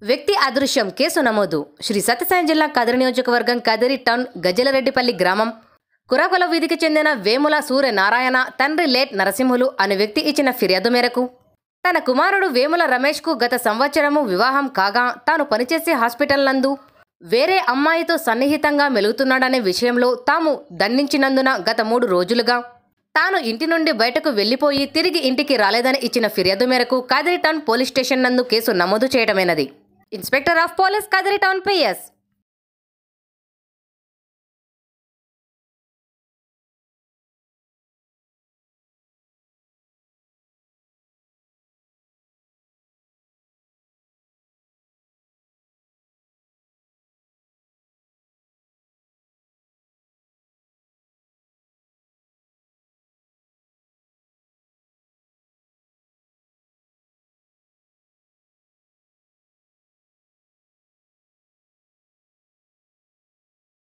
వ్యక్తి అదృశ్యం కేసు నమోదు. శ్రీ సత్యసాయి జిల్లా కదిరి నియోజకవర్గం కదిరి టౌన్ గజ్జలరెడ్డిపల్లి గ్రామం కురాకొల వీధికి చెందిన వేముల సూర్యనారాయణ తండ్రి లేట్ నరసింహులు అనే వ్యక్తి ఇచ్చిన ఫిర్యాదు మేరకు తన కుమారుడు వేముల రమేష్కు గత సంవత్సరము వివాహం కాగా తాను పనిచేసే హాస్పిటల్ నందు వేరే అమ్మాయితో సన్నిహితంగా మెలుగుతున్నాడనే విషయంలో తాము దండించినందున గత 3 రోజులుగా తాను ఇంటి నుండి బయటకు వెళ్లిపోయి తిరిగి ఇంటికి రాలేదని ఇచ్చిన ఫిర్యాదు మేరకు కదిరి టౌన్ పోలీస్ స్టేషన్ నందు కేసు నమోదు చేయడమైనది. Inspector of police Kadiri town PS